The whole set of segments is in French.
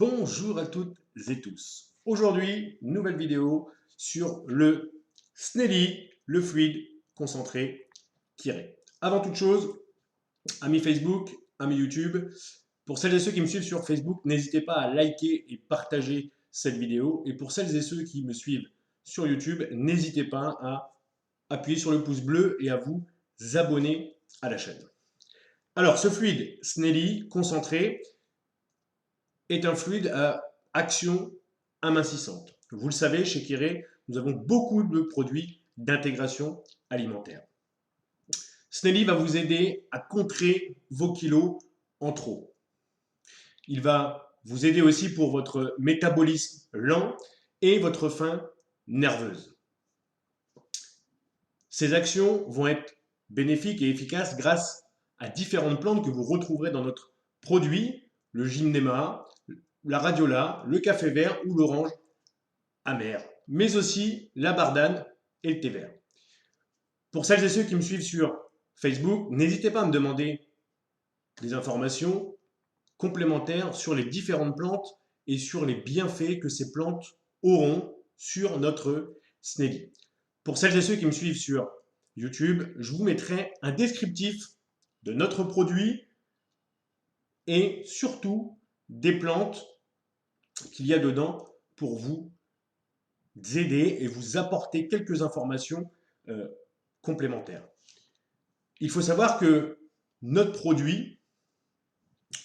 Bonjour à toutes et tous. Aujourd'hui, nouvelle vidéo sur le Snelly, le fluide concentré Kiré. Avant toute chose, amis Facebook, amis YouTube, pour celles et ceux qui me suivent sur Facebook, n'hésitez pas à liker et partager cette vidéo. Et pour celles et ceux qui me suivent sur YouTube, n'hésitez pas à appuyer sur le pouce bleu et à vous abonner à la chaîne. Alors, ce fluide Snelly concentré est un fluide à action amincissante. Vous le savez, chez Kiré, nous avons beaucoup de produits d'intégration alimentaire. Snelly va vous aider à contrer vos kilos en trop. Il va vous aider aussi pour votre métabolisme lent et votre faim nerveuse. Ces actions vont être bénéfiques et efficaces grâce à différentes plantes que vous retrouverez dans notre produit, le gymnéma, la radiola, le café vert ou l'orange amère, mais aussi la bardane et le thé vert. Pour celles et ceux qui me suivent sur Facebook, n'hésitez pas à me demander des informations complémentaires sur les différentes plantes et sur les bienfaits que ces plantes auront sur notre Snelly. Pour celles et ceux qui me suivent sur YouTube, je vous mettrai un descriptif de notre produit et surtout des plantes qu'il y a dedans pour vous aider et vous apporter quelques informations complémentaires. Il faut savoir que notre produit,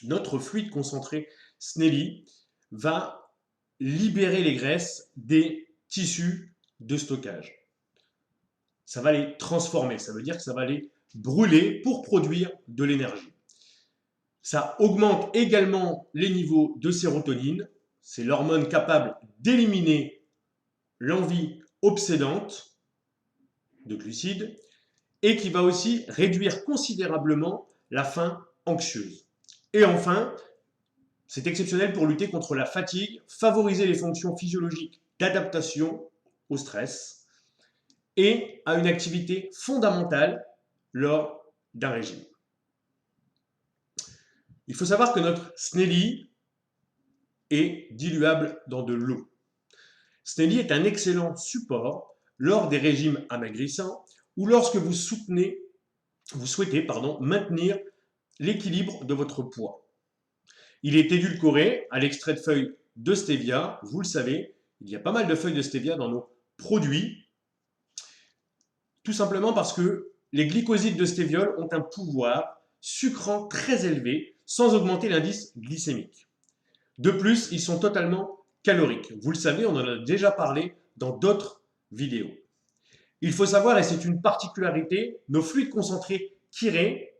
notre fluide concentré Snelly, va libérer les graisses des tissus de stockage. Ça va les transformer, ça veut dire que ça va les brûler pour produire de l'énergie. Ça augmente également les niveaux de sérotonine, c'est l'hormone capable d'éliminer l'envie obsédante de glucides et qui va aussi réduire considérablement la faim anxieuse. Et enfin, c'est exceptionnel pour lutter contre la fatigue, favoriser les fonctions physiologiques d'adaptation au stress et à une activité fondamentale lors d'un régime. Il faut savoir que notre Snelly est diluable dans de l'eau. Snelly est un excellent support lors des régimes amaigrissants ou lorsque vous souhaitez maintenir l'équilibre de votre poids. Il est édulcoré à l'extrait de feuilles de stevia. Vous le savez, il y a pas mal de feuilles de stevia dans nos produits, tout simplement parce que les glycosides de stéviol ont un pouvoir sucrant très élevé sans augmenter l'indice glycémique. De plus, ils sont totalement caloriques. Vous le savez, on en a déjà parlé dans d'autres vidéos. Il faut savoir, et c'est une particularité, nos fluides concentrés Kiré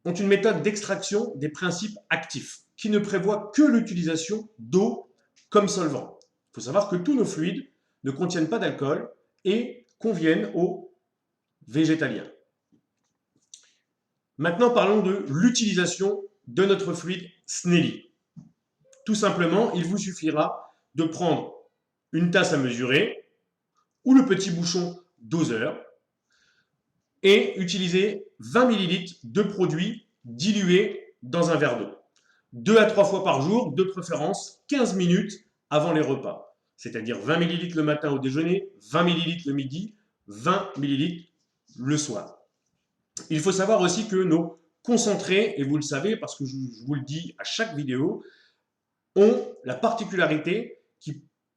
ont une méthode d'extraction des principes actifs qui ne prévoit que l'utilisation d'eau comme solvant. Il faut savoir que tous nos fluides ne contiennent pas d'alcool et conviennent aux végétaliens. Maintenant, parlons de l'utilisation de notre fluide Snelly. Tout simplement, il vous suffira de prendre une tasse à mesurer ou le petit bouchon doseur et utiliser 20 ml de produit dilué dans un verre d'eau. 2 à 3 fois par jour, de préférence 15 minutes avant les repas. C'est-à-dire 20 ml le matin au déjeuner, 20 ml le midi, 20 ml le soir. Il faut savoir aussi que nos concentrés, et vous le savez parce que je vous le dis à chaque vidéo, ont la particularité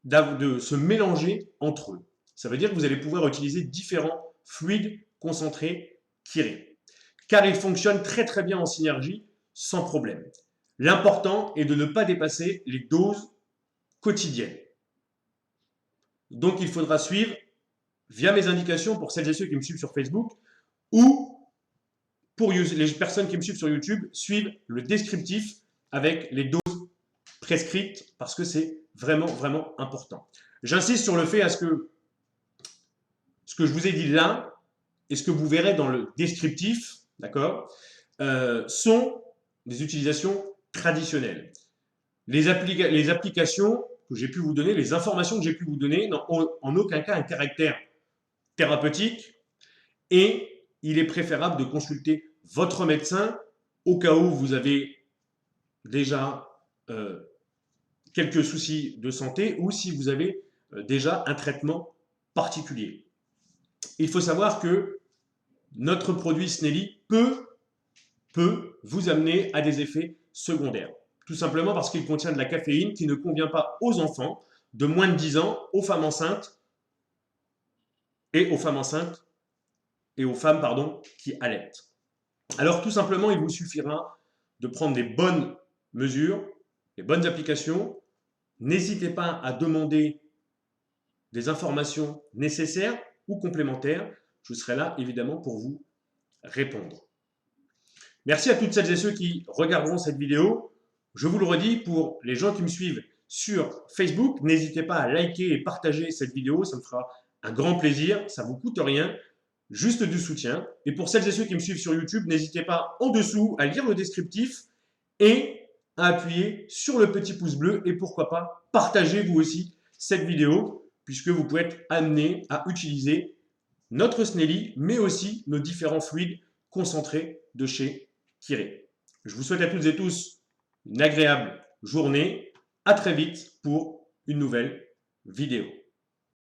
de se mélanger entre eux. Ça veut dire que vous allez pouvoir utiliser différents fluides concentrés Kiré, car ils fonctionnent très très bien en synergie sans problème. L'important est de ne pas dépasser les doses quotidiennes. Donc il faudra suivre via mes indications pour celles et ceux qui me suivent sur Facebook ou pour les personnes qui me suivent sur YouTube, suivent le descriptif avec les doses prescrites parce que c'est vraiment, vraiment important. J'insiste sur le fait à ce que je vous ai dit là et ce que vous verrez dans le descriptif, d'accord, sont des utilisations traditionnelles. Les applications que j'ai pu vous donner, les informations que j'ai pu vous donner n'ont en aucun cas un caractère thérapeutique et il est préférable de consulter votre médecin au cas où vous avez déjà quelques soucis de santé ou si vous avez déjà un traitement particulier. Il faut savoir que notre produit Snelly peut vous amener à des effets secondaires. Tout simplement parce qu'il contient de la caféine qui ne convient pas aux enfants de moins de 10 ans, aux femmes enceintes et aux femmes qui allaitent. Alors tout simplement, il vous suffira de prendre des bonnes mesures, des bonnes applications. N'hésitez pas à demander des informations nécessaires ou complémentaires. Je serai là évidemment pour vous répondre. Merci à toutes celles et ceux qui regarderont cette vidéo. Je vous le redis, pour les gens qui me suivent sur Facebook, n'hésitez pas à liker et partager cette vidéo, ça me fera un grand plaisir, ça ne vous coûte rien, juste du soutien. Et pour celles et ceux qui me suivent sur YouTube, n'hésitez pas en dessous à lire le descriptif et à appuyer sur le petit pouce bleu et pourquoi pas partager vous aussi cette vidéo puisque vous pouvez être amené à utiliser notre Snelly mais aussi nos différents fluides concentrés de chez Kiré. Je vous souhaite à toutes et tous une agréable journée. À très vite pour une nouvelle vidéo.